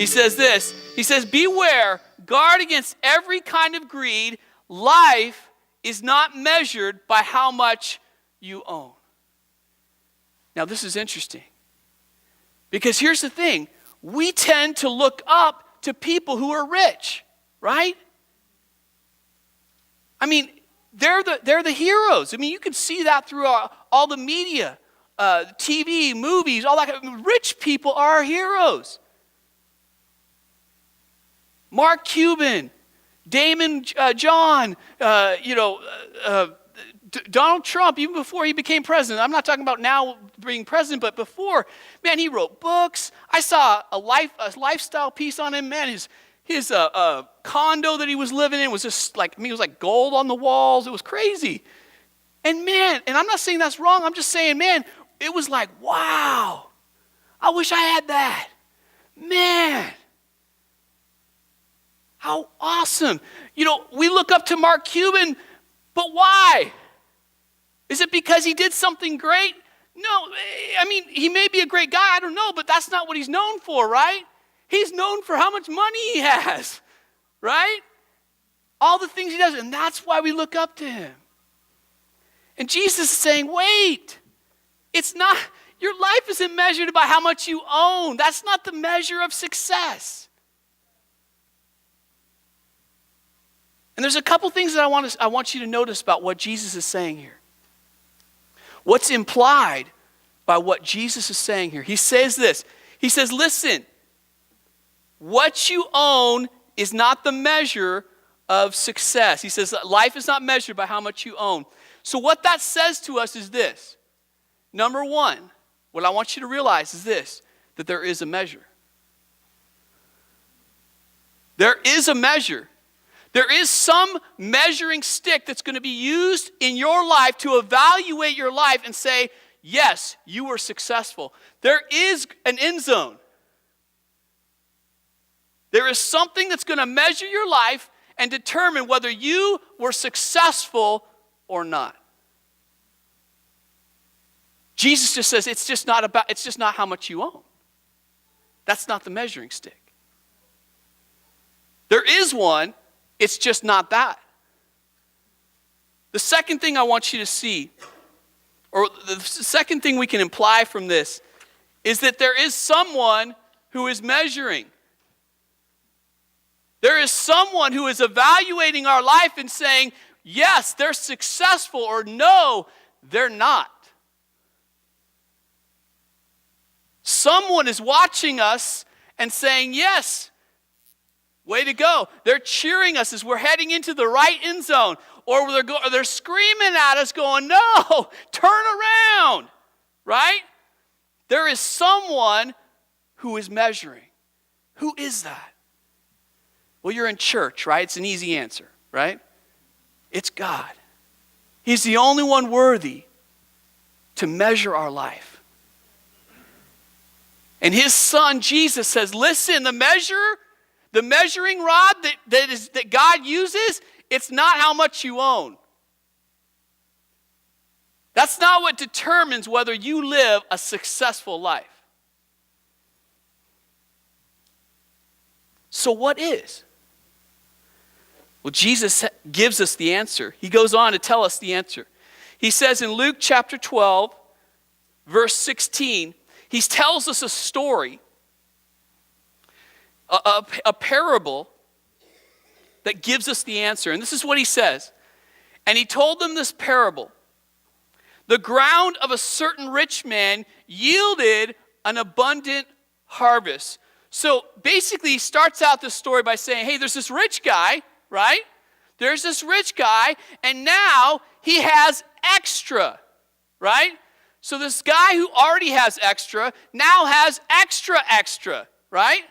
says this. He says, beware, guard against every kind of greed. Life is not measured by how much you own. Now, this is interesting. Because here's the thing. We tend to look up to people who are rich, right? I mean, they're the heroes. I mean, you can see that through all the media, TV, movies, all that. Rich people are our heroes. Mark Cuban, Damon John, Donald Trump, even before he became president. I'm not talking about now being president, but before, man, he wrote books. I saw a lifestyle piece on him. Man, his condo that he was living in was just like, it was like gold on the walls. It was crazy. And man, and I'm not saying that's wrong. I'm just saying, man, it was like, wow, I wish I had that. Man, how awesome. We look up to Mark Cuban, but why? Is it because he did something great? No, I mean, he may be a great guy, I don't know, but that's not what he's known for, right? He's known for how much money he has, right? All the things he does, and that's why we look up to him. And Jesus is saying, wait, it's not, your life isn't measured by how much you own. That's not the measure of success. And there's a couple things that I want you to notice about what Jesus is saying here. What's implied by what Jesus is saying here? He says this. He says, listen, what you own is not the measure of success. He says life is not measured by how much you own. So what that says to us is this. Number one, what I want you to realize is this, that there is a measure. There is a measure. There is some measuring stick that's going to be used in your life to evaluate your life and say, yes, you were successful. There is an end zone. There is something that's going to measure your life and determine whether you were successful or not. Jesus just says it's just not how much you own. That's not the measuring stick. There is one, it's just not that. The second thing I want you to see, or the second thing we can imply from this, is that there is someone who is measuring. There is someone who is evaluating our life and saying, yes, they're successful, or no, they're not. Someone is watching us and saying, yes, way to go. They're cheering us as we're heading into the right end zone. Or they're screaming at us going, no, turn around, right? There is someone who is measuring. Who is that? Well, you're in church, right? It's an easy answer, right? It's God. He's the only one worthy to measure our life. And his son, Jesus, says, listen, the measuring rod that God uses, it's not how much you own. That's not what determines whether you live a successful life. So what is? Well, Jesus gives us the answer. He goes on to tell us the answer. He says in Luke chapter 12, verse 16, he tells us a story, a parable that gives us the answer. And this is what he says. And he told them this parable. The ground of a certain rich man yielded an abundant harvest. So basically he starts out this story by saying, hey, there's this rich guy, right? There's this rich guy, and now he has extra, right? So this guy who already has extra now has extra, right?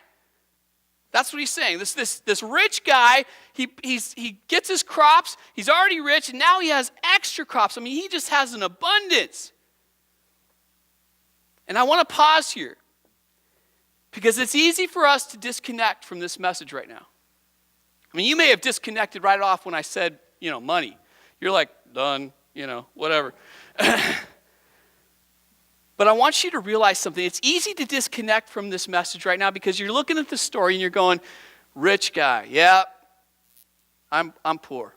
That's what he's saying. This rich guy, he gets his crops, he's already rich, and now he has extra crops. I mean, he just has an abundance. And I want to pause here because it's easy for us to disconnect from this message right now. I mean, you may have disconnected right off when I said, money. You're like, done, whatever. But I want you to realize something. It's easy to disconnect from this message right now because you're looking at the story and you're going, rich guy, yeah, I'm poor.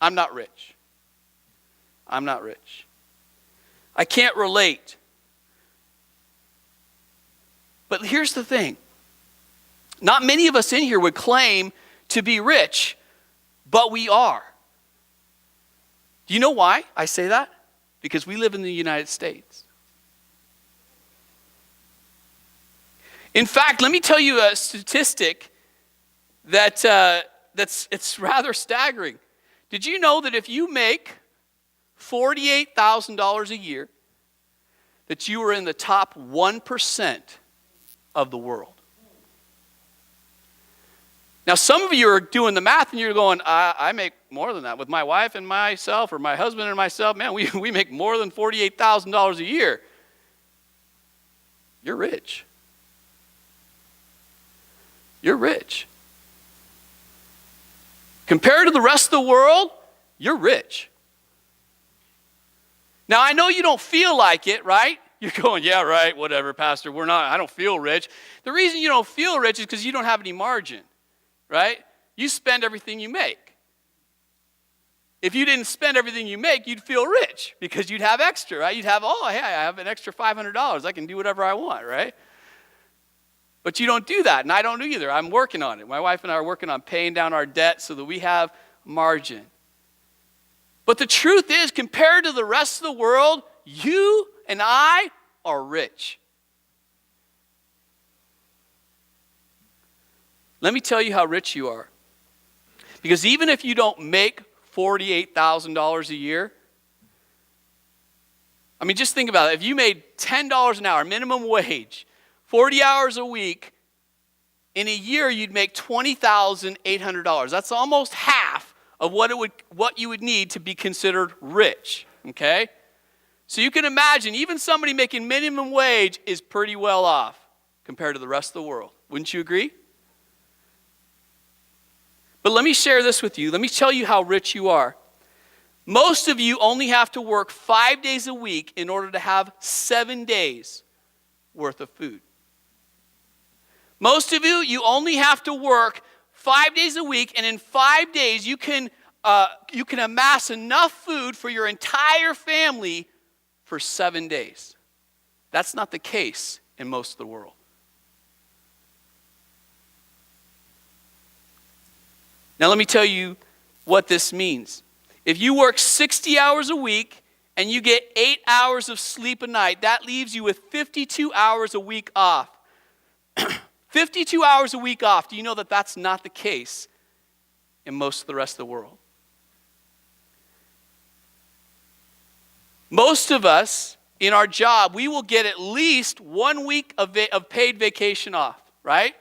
I'm not rich. I'm not rich. I can't relate. But here's the thing. Not many of us in here would claim to be rich, but we are. Do you know why I say that? Because we live in the United States. In fact, let me tell you a statistic it's rather staggering. Did you know that if you make $48,000 a year, that you are in the top 1% of the world? Now, some of you are doing the math and you're going, I make more than that with my wife and myself, or my husband and myself. Man, we make more than $48,000 a year. You're rich. You're rich. Compared to the rest of the world, you're rich. Now, I know you don't feel like it, right? You're going, yeah, right, whatever, Pastor. I don't feel rich. The reason you don't feel rich is because you don't have any margin, right? You spend everything you make. If you didn't spend everything you make, you'd feel rich because you'd have extra, right? You'd have, hey, I have an extra $500. I can do whatever I want, right? But you don't do that, and I don't either. I'm working on it. My wife and I are working on paying down our debt so that we have margin. But the truth is, compared to the rest of the world, you and I are rich. Let me tell you how rich you are. Because even if you don't make $48,000 a year, I mean, just think about it. If you made $10 an hour, minimum wage, 40 hours a week, in a year you'd make $20,800. That's almost half of what you would need to be considered rich, okay? So you can imagine, even somebody making minimum wage is pretty well off compared to the rest of the world. Wouldn't you agree? But let me share this with you. Let me tell you how rich you are. Most of you only have to work 5 days a week in order to have 7 days worth of food. Most of you only have to work 5 days a week, and in 5 days you can amass enough food for your entire family for 7 days. That's not the case in most of the world. Now let me tell you what this means. If you work 60 hours a week and you get 8 hours of sleep a night, that leaves you with 52 hours a week off. 52 hours a week off. Do you know that that's not the case in most of the rest of the world? Most of us, in our job, we will get at least 1 week of paid vacation off, right?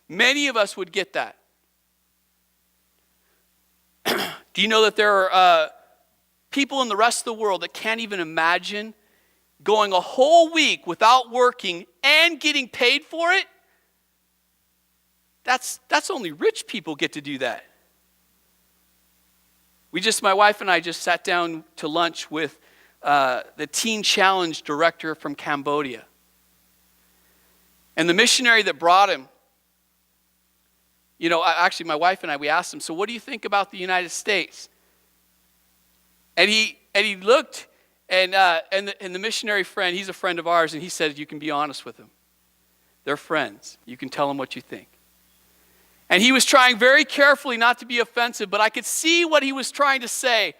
Many of us would get that. Do you know that there are people in the rest of the world that can't even imagine going a whole week without working and getting paid for it? That's only rich people get to do that. My wife and I just sat down to lunch with the Teen Challenge director from Cambodia. And the missionary that brought him, actually my wife and I, we asked him, so what do you think about the United States? And he looked, and the missionary friend, he's a friend of ours, and he said, you can be honest with them. They're friends. You can tell them what you think. And he was trying very carefully not to be offensive, but I could see what he was trying to say.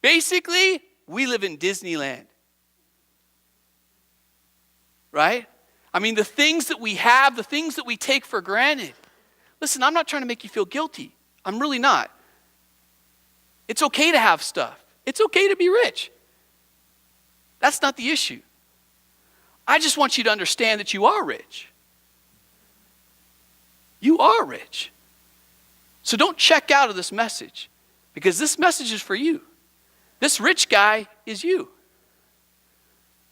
Basically, we live in Disneyland. Right? I mean, the things that we have, the things that we take for granted. Listen, I'm not trying to make you feel guilty. I'm really not. It's okay to have stuff. It's okay to be rich. That's not the issue. I just want you to understand that you are rich. You are rich. So don't check out of this message, because this message is for you. This rich guy is you,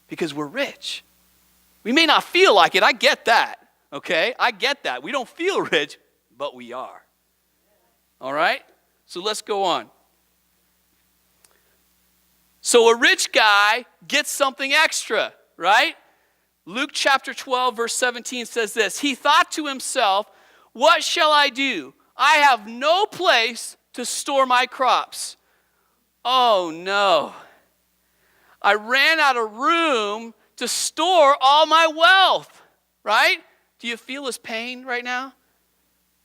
because we're rich. We may not feel like it. I get that, okay? I get that. We don't feel rich, but we are. All right? So let's go on. So a rich guy gets something extra, right? Luke chapter 12, verse 17 says this. He thought to himself, what shall I do? I have no place to store my crops. Oh no. I ran out of room to store all my wealth. Right? Do you feel his pain right now?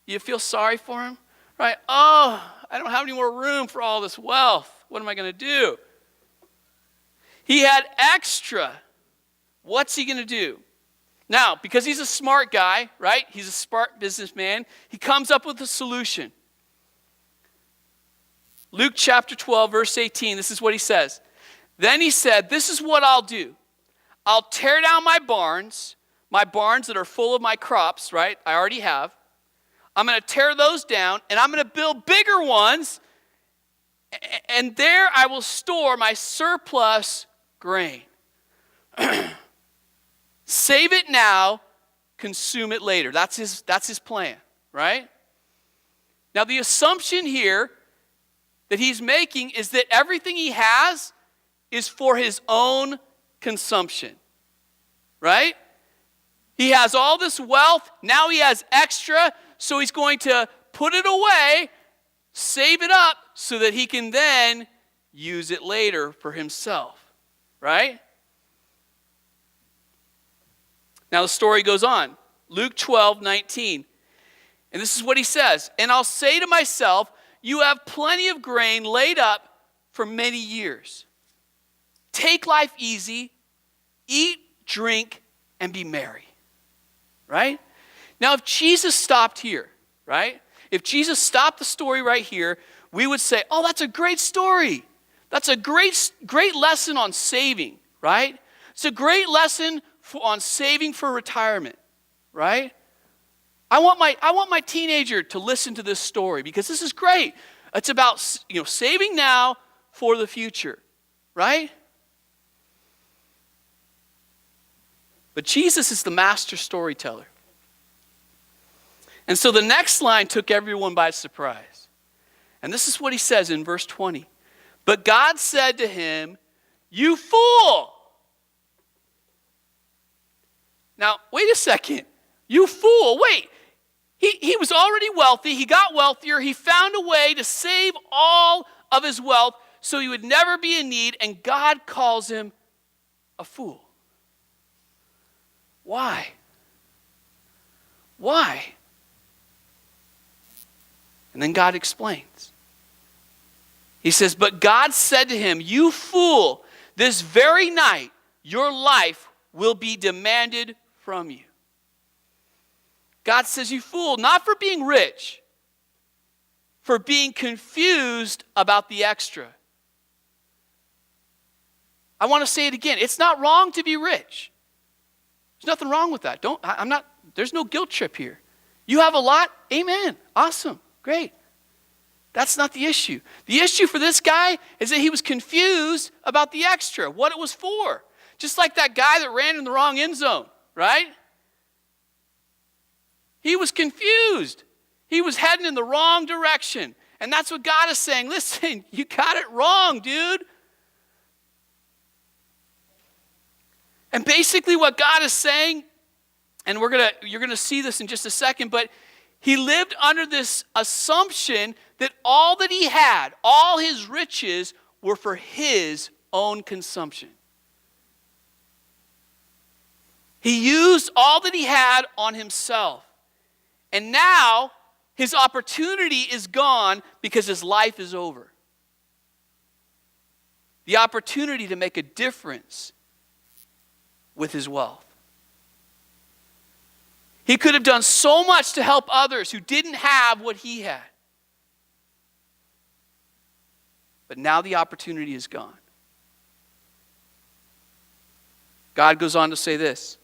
Do you feel sorry for him? Right? Oh, I don't have any more room for all this wealth. What am I going to do? He had extra. What's he going to do? Now, because he's a smart guy, right? He's a smart businessman. He comes up with a solution. Luke chapter 12, verse 18, this is what he says. Then he said, this is what I'll do. I'll tear down my barns that are full of my crops, right? I already have. I'm going to tear those down, and I'm going to build bigger ones, and there I will store my surplus grain. Save it now, consume it later. That's his plan, right? Now the assumption here that he's making is that everything he has is for his own consumption, right? He has all this wealth, now he has extra, so he's going to put it away, save it up, so that he can then use it later for himself, right? Now the story goes on. Luke 12, 19. And this is what he says. And I'll say to myself, you have plenty of grain laid up for many years. Take life easy, eat, drink, and be merry. Right? Now if Jesus stopped here, right? If Jesus stopped the story right here, we would say, oh, that's a great story. That's a great lesson on saving, right? It's a great lesson on saving for retirement, right? I want my teenager to listen to this story because this is great. It's about saving now for the future, right? But Jesus is the master storyteller. And so the next line took everyone by surprise. And this is what he says in verse 20. But God said to him, you fool! Now, wait a second. You fool. Wait. He was already wealthy. He got wealthier. He found a way to save all of his wealth so he would never be in need. And God calls him a fool. Why? Why? And then God explains. He says, but God said to him, you fool, this very night your life will be demanded from you. God says, you fool, not for being rich, for being confused about the extra. I want to say it again. It's not wrong to be rich. There's nothing wrong with that. There's no guilt trip here. You have a lot, amen, awesome, great. That's not the issue. The issue for this guy is that he was confused about the extra, what it was for. Just like that guy that ran in the wrong end zone, right? He was confused. He was heading in the wrong direction. And that's what God is saying. Listen, you got it wrong, dude. And basically what God is saying, and you're gonna see this in just a second, but he lived under this assumption that all that he had, all his riches, were for his own consumption. He used all that he had on himself. And now his opportunity is gone because his life is over. The opportunity to make a difference with his wealth. He could have done so much to help others who didn't have what he had. But now the opportunity is gone. God goes on to say this.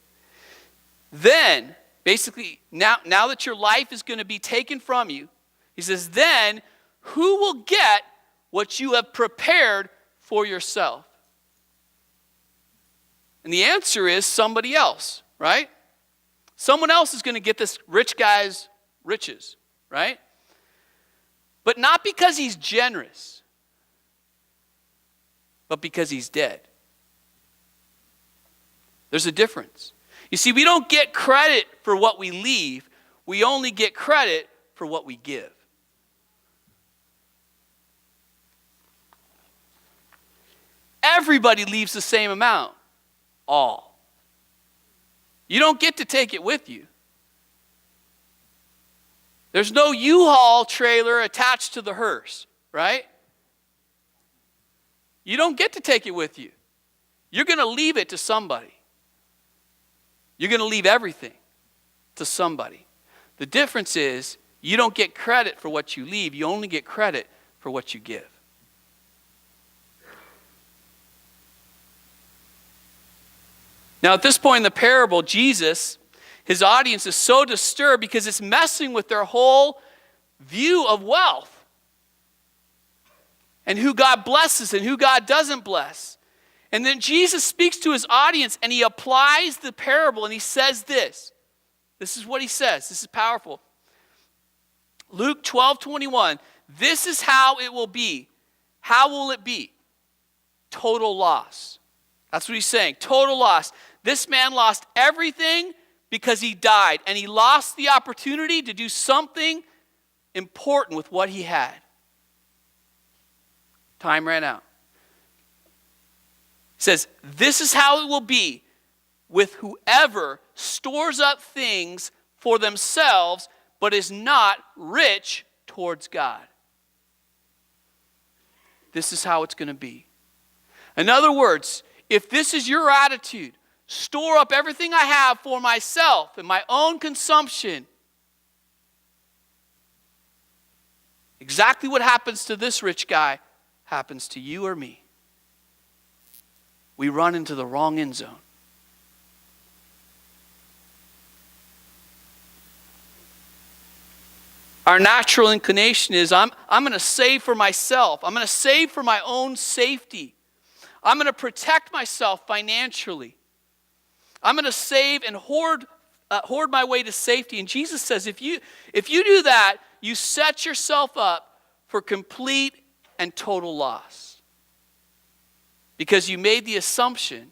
Then, basically, now that your life is going to be taken from you, he says, then who will get what you have prepared for yourself? And the answer is somebody else, right? Someone else is going to get this rich guy's riches, right? But not because he's generous, but because he's dead. There's a difference. You see, we don't get credit for what we leave. We only get credit for what we give. Everybody leaves the same amount. All. You don't get to take it with you. There's no U-Haul trailer attached to the hearse, right? You don't get to take it with you. You're going to leave it to somebody. You're going to leave everything to somebody. The difference is you don't get credit for what you leave. You only get credit for what you give. Now, at this point in the parable, Jesus, his audience is so disturbed because it's messing with their whole view of wealth and who God blesses and who God doesn't bless. And then Jesus speaks to his audience and he applies the parable and he says this. This is what he says. This is powerful. Luke 12:21. This is how it will be. How will it be? Total loss. That's what he's saying. Total loss. This man lost everything because he died, and he lost the opportunity to do something important with what he had. Time ran out. He says, this is how it will be with whoever stores up things for themselves, but is not rich towards God. This is how it's going to be. In other words, if this is your attitude, store up everything I have for myself and my own consumption. Exactly what happens to this rich guy happens to you or me. We run into the wrong end zone. Our natural inclination is I'm going to save for myself. I'm going to save for my own safety. I'm going to protect myself financially. I'm going to save and hoard my way to safety. And Jesus says, if you do that, you set yourself up for complete and total loss. Because you made the assumption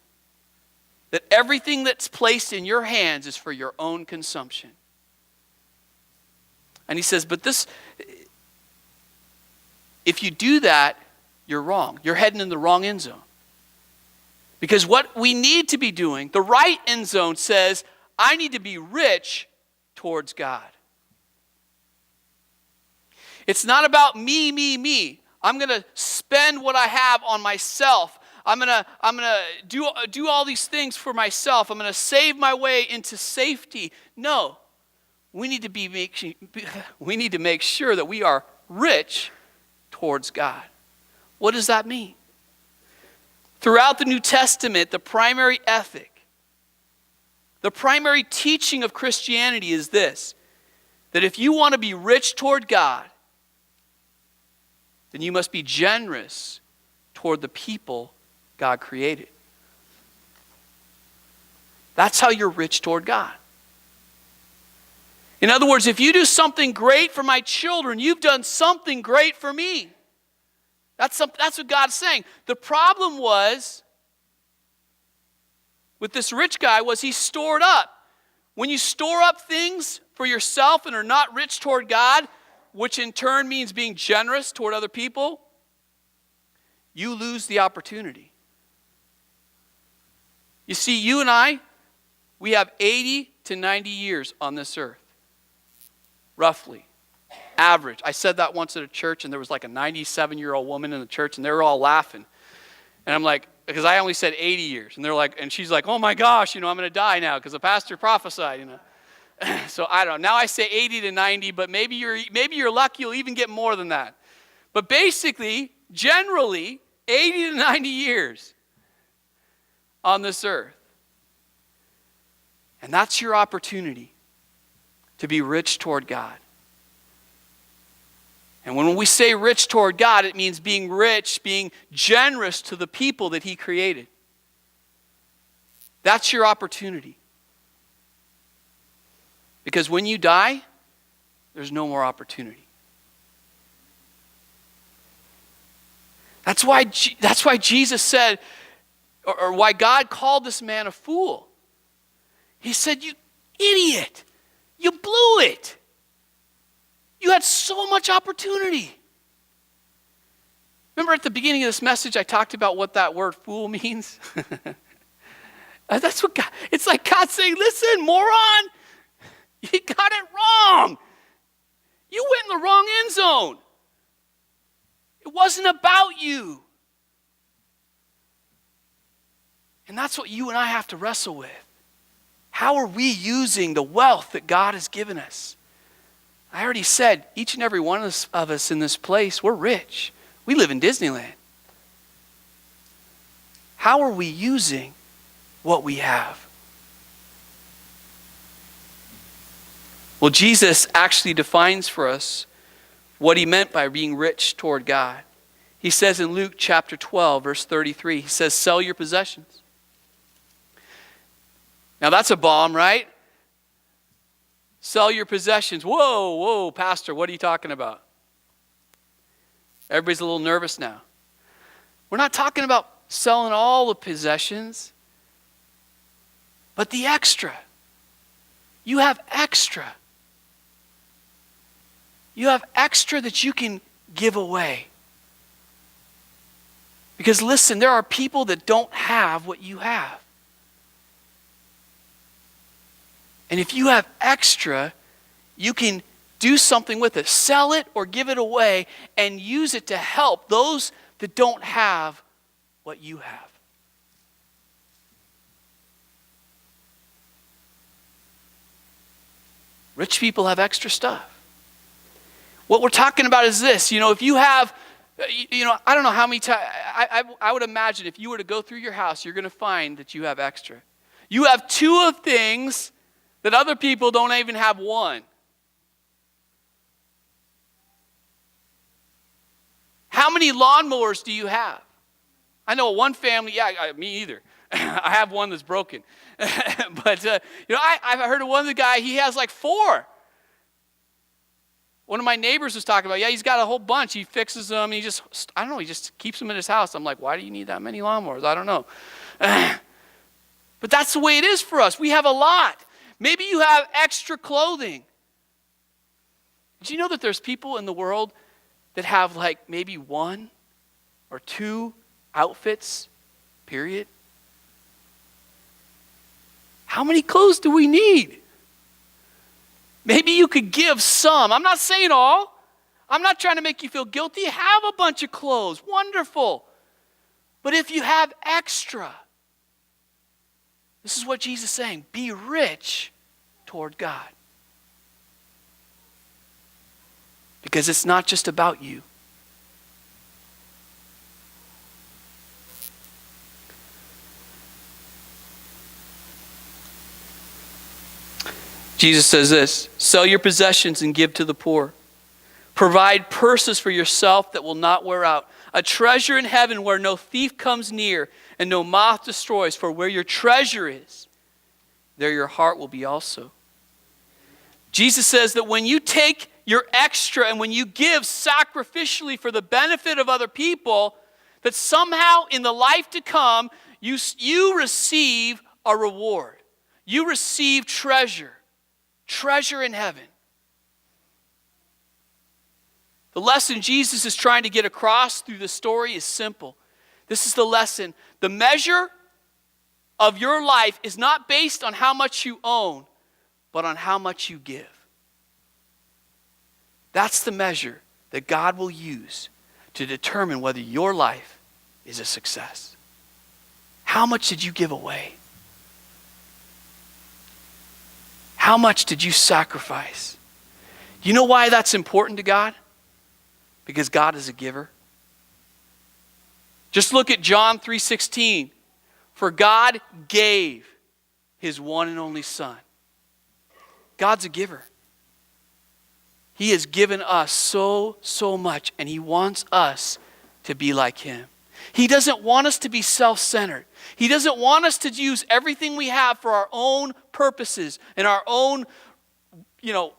that everything that's placed in your hands is for your own consumption. And he says, but if you do that, you're wrong. You're heading in the wrong end zone. Because what we need to be doing, the right end zone says, I need to be rich towards God. It's not about me. I'm going to spend what I have on myself. I'm going to do all these things for myself. I'm going to save my way into safety. No. We need to make sure that we are rich towards God. What does that mean? Throughout the New Testament, the primary ethic, the primary teaching of Christianity is this, that if you want to be rich toward God, then you must be generous toward the people God created. That's how you're rich toward God. In other words, if you do something great for my children, you've done something great for me. That's what God's saying. The problem was, with this rich guy, was he stored up. When you store up things for yourself and are not rich toward God, which in turn means being generous toward other people, you lose the opportunity. You see, you and I, we have 80 to 90 years on this earth. Roughly. Average. I said that once at a church, and there was like a 97-year-old woman in the church, and they were all laughing. And I'm like, because I only said 80 years. And they're like, and she's like, oh my gosh, I'm going to die now because the pastor prophesied, So I don't know. Now I say 80 to 90, but maybe you're lucky you'll even get more than that. But basically, generally, 80 to 90 years on this earth. And that's your opportunity to be rich toward God. And when we say rich toward God, it means being rich, being generous to the people that He created. That's your opportunity. Because when you die, there's no more opportunity. That's why Jesus said, or why God called this man a fool. He said, you idiot, you blew it. You had so much opportunity. Remember at the beginning of this message, I talked about what that word fool means? That's what God, it's like God saying, listen, moron, you got it wrong. You went in the wrong end zone. It wasn't about you. And that's what you and I have to wrestle with. How are we using the wealth that God has given us? I already said, each and every one of us in this place, we're rich. We live in Disneyland. How are we using what we have? Well, Jesus actually defines for us what he meant by being rich toward God. He says in Luke chapter 12, verse 33, he says, sell your possessions. Now that's a bomb, right? Sell your possessions. Whoa, pastor, what are you talking about? Everybody's a little nervous now. We're not talking about selling all the possessions, but the extra. You have extra. You have extra that you can give away. Because listen, there are people that don't have what you have. And if you have extra, you can do something with it. Sell it or give it away and use it to help those that don't have what you have. Rich people have extra stuff. What we're talking about is this. If you have, I don't know how many times, I would imagine if you were to go through your house, you're going to find that you have extra. You have two of things that other people don't even have one. How many lawnmowers do you have? I know one family, me either. I have one that's broken. But, I've heard of one of the guy, he has like 4. One of my neighbors was talking about, he's got a whole bunch. He fixes them. He just keeps them in his house. I'm like, why do you need that many lawnmowers? I don't know. But that's the way it is for us. We have a lot. Maybe you have extra clothing. Did you know that there's people in the world that have like maybe 1 or 2 outfits, period? How many clothes do we need? Maybe you could give some. I'm not saying all. I'm not trying to make you feel guilty. Have a bunch of clothes. Wonderful. But if you have extra, this is what Jesus is saying. Be rich toward God. Because it's not just about you. Jesus says this, sell your possessions and give to the poor. Provide purses for yourself that will not wear out. A treasure in heaven where no thief comes near and no moth destroys. For where your treasure is, there your heart will be also. Jesus says that when you take your extra and when you give sacrificially for the benefit of other people, that somehow in the life to come, you receive a reward. You receive treasure. Treasure in heaven. The lesson Jesus is trying to get across through the story is simple. This is the lesson. The measure of your life is not based on how much you own, but on how much you give. That's the measure that God will use to determine whether your life is a success. How much did you give away? How much did you sacrifice? You know why that's important to God? Because God is a giver. Just look at John 3:16. For God gave his one and only Son. God's a giver. He has given us so much, and he wants us to be like him. He doesn't want us to be self-centered. He doesn't want us to use everything we have for our own purposes and our own,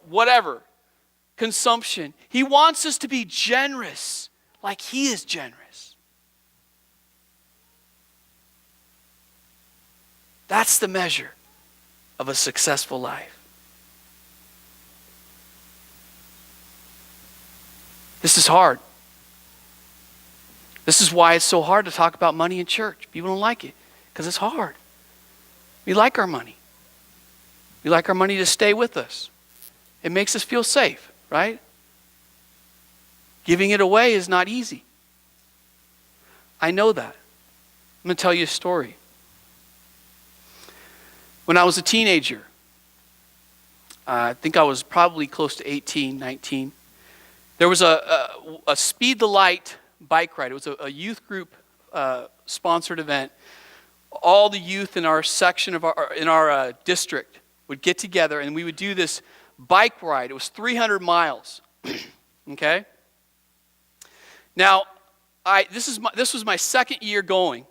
whatever, consumption. He wants us to be generous like he is generous. That's the measure. of a successful life. This is hard. This is why it's so hard to talk about money in church. People don't like it because it's hard. We like our money. We like our money to stay with us. It makes us feel safe, right? Giving it away is not easy. I know that. I'm going to tell you a story. When I was a teenager, I think I was probably close to 18, 19, there was a Speed the Light bike ride. It was a youth group sponsored event. All the youth in our section of our district would get together and we would do this bike ride. It was 300 miles. Okay? Now, this was my second year going.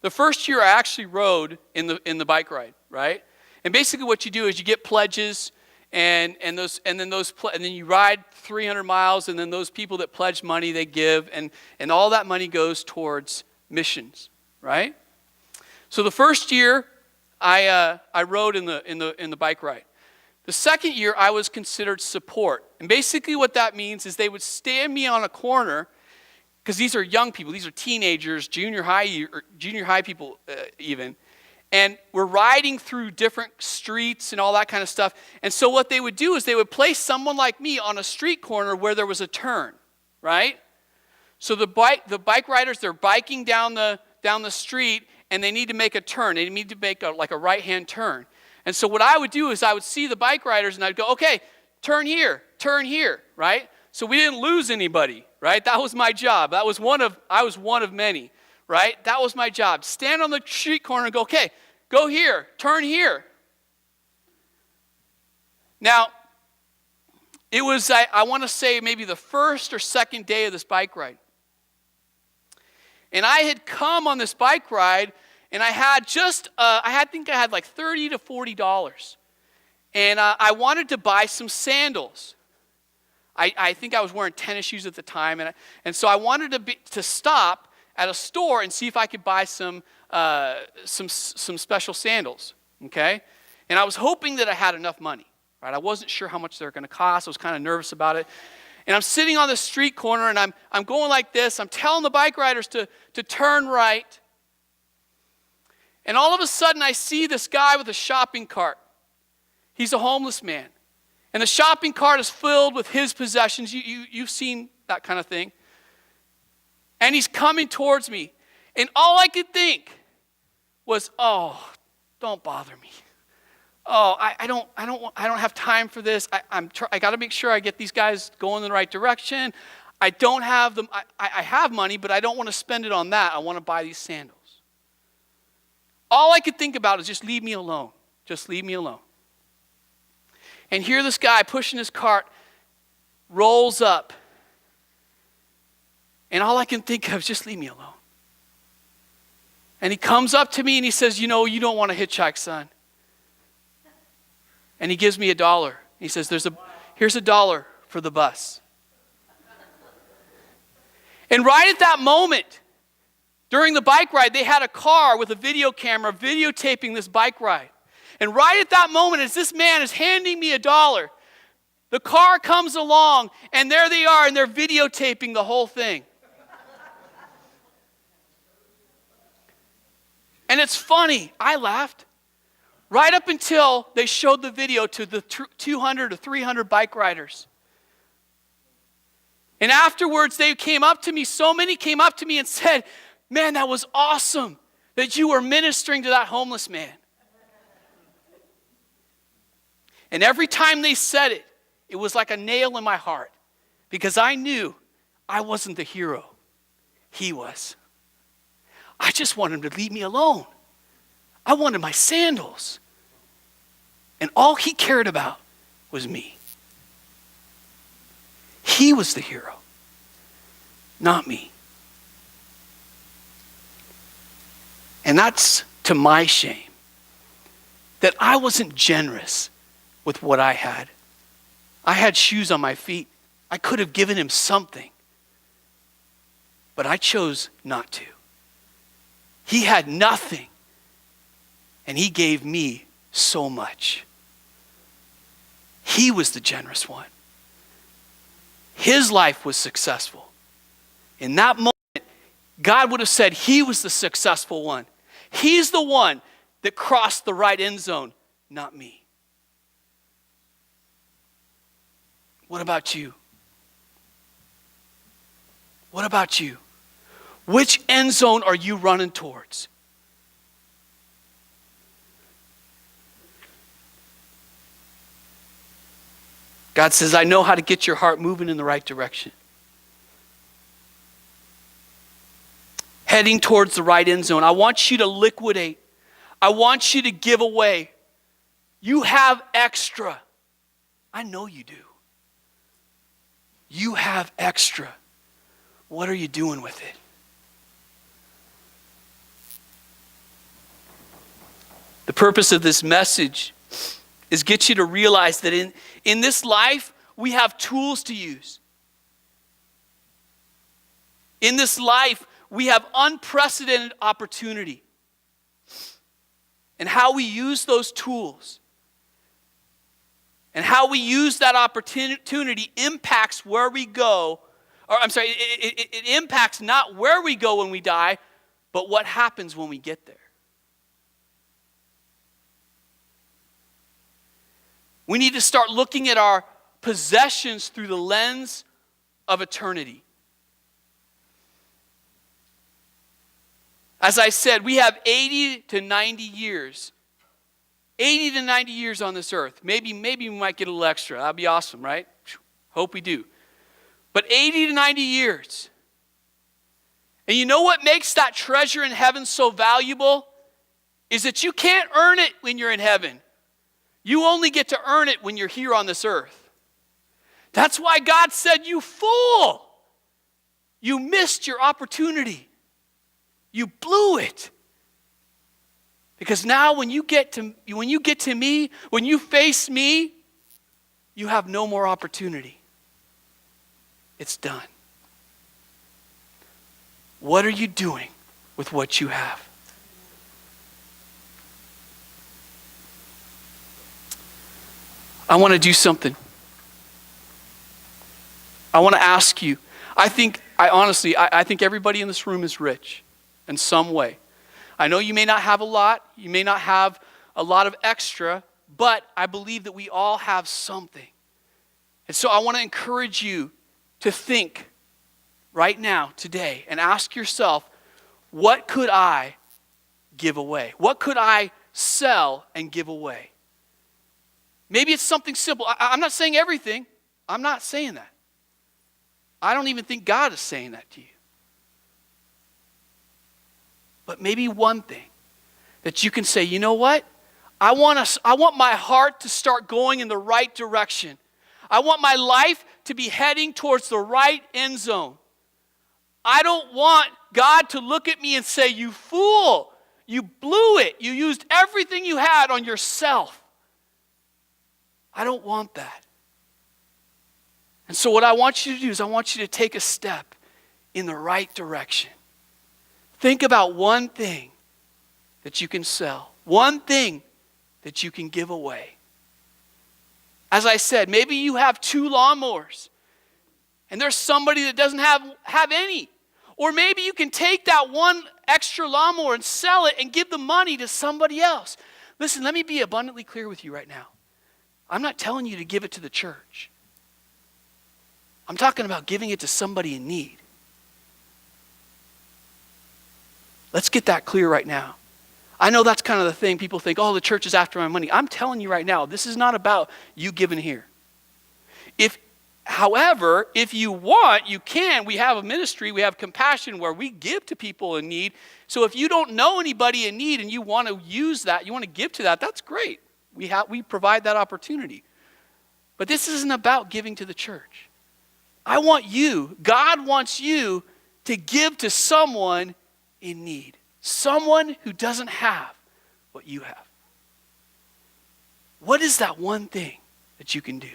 The first year I actually rode in the bike ride, right? And basically what you do is you get pledges and then you ride 300 miles and then those people that pledge money they give and all that money goes towards missions, right? So the first year I rode in the bike ride. The second year I was considered support. And basically what that means is they would stand me on a corner because these are young people, these are teenagers, junior high people even. And we're riding through different streets and all that kind of stuff. And so what they would do is they would place someone like me on a street corner where there was a turn, right? So the bike riders, they're biking down the street and they need to make a turn. They need to make a right-hand turn. And so what I would do is I would see the bike riders and I'd go, okay, turn here, right? So we didn't lose anybody, right? That was my job. I was one of many. Right? That was my job. Stand on the street corner and go, okay, go here, turn here. Now, it was, I want to say maybe the first or second day of this bike ride. And I had come on this bike ride and I had I had like $30 to $40. And I wanted to buy some sandals. I think I was wearing tennis shoes at the time. And so I wanted to stop at a store and see if I could buy some special sandals, okay? And I was hoping that I had enough money, right? I wasn't sure how much they were going to cost. I was kind of nervous about it. And I'm sitting on the street corner and I'm going like this. I'm telling the bike riders to turn right. And all of a sudden I see this guy with a shopping cart. He's a homeless man. And the shopping cart is filled with his possessions. You've seen that kind of thing. And he's coming towards me. And all I could think was, oh, don't bother me. Oh, I don't have time for this. I got to make sure I get these guys going in the right direction. I don't have them. I have money, but I don't want to spend it on that. I want to buy these sandals. All I could think about is just leave me alone. Just leave me alone. And here this guy pushing his cart rolls up. And all I can think of is just leave me alone. And he comes up to me and he says, you don't want to hitchhike, son. And he gives me $1. He says, here's $1 for the bus. And right at that moment, during the bike ride, they had a car with a video camera videotaping this bike ride. And right at that moment, as this man is handing me $1, the car comes along and there they are and they're videotaping the whole thing. And it's funny, I laughed. Right up until they showed the video to the 200 to 300 bike riders. And afterwards, they came up to me, so many came up to me and said, man, that was awesome that you were ministering to that homeless man. And every time they said it, it was like a nail in my heart because I knew I wasn't the hero. He was. I just wanted him to leave me alone. I wanted my sandals. And all he cared about was me. He was the hero, not me. And that's to my shame that I wasn't generous with what I had. I had shoes on my feet. I could have given him something, but I chose not to. He had nothing, and he gave me so much. He was the generous one. His life was successful. In that moment, God would have said he was the successful one. He's the one that crossed the right end zone, not me. What about you? What about you? Which end zone are you running towards? God says, I know how to get your heart moving in the right direction. Heading towards the right end zone. I want you to liquidate. I want you to give away. You have extra. I know you do. You have extra. What are you doing with it? The purpose of this message is get you to realize that in this life, we have tools to use. In this life, we have unprecedented opportunity. And how we use those tools and how we use that opportunity impacts where we go. Or I'm sorry, it impacts not where we go when we die, but what happens when we get there. We need to start looking at our possessions through the lens of eternity. As I said, we have 80 to 90 years. 80 to 90 years on this earth. Maybe we might get a little extra. That'd be awesome, right? Hope we do. But 80 to 90 years. And you know what makes that treasure in heaven so valuable? Is that you can't earn it when you're in heaven. You only get to earn it when you're here on this earth. That's why God said, you fool! You missed your opportunity. You blew it. Because now when you get to me, when you face me, you have no more opportunity. It's done. What are you doing with what you have? I want to do something. I want to ask you. I think everybody in this room is rich in some way. I know you may not have a lot. You may not have a lot of extra, but I believe that we all have something. And so I want to encourage you to think right now, today, and ask yourself, what could I give away? What could I sell and give away? Maybe it's something simple. I'm not saying everything. I'm not saying that. I don't even think God is saying that to you. But maybe one thing that you can say, you know what? I want my heart to start going in the right direction. I want my life to be heading towards the right end zone. I don't want God to look at me and say, you fool, you blew it. You used everything you had on yourself. I don't want that. And so what I want you to do is I want you to take a step in the right direction. Think about one thing that you can sell. One thing that you can give away. As I said, maybe you have 2 lawnmowers and there's somebody that doesn't have any. Or maybe you can take that one extra lawnmower and sell it and give the money to somebody else. Listen, let me be abundantly clear with you right now. I'm not telling you to give it to the church. I'm talking about giving it to somebody in need. Let's get that clear right now. I know that's kind of the thing. People think, oh, the church is after my money. I'm telling you right now, this is not about you giving here. However, if you want, you can. We have a ministry, we have compassion where we give to people in need. So if you don't know anybody in need and you want to use that, you want to give to that, that's great. We provide that opportunity. But this isn't about giving to the church. God wants you to give to someone in need. Someone who doesn't have what you have. What is that one thing that you can do?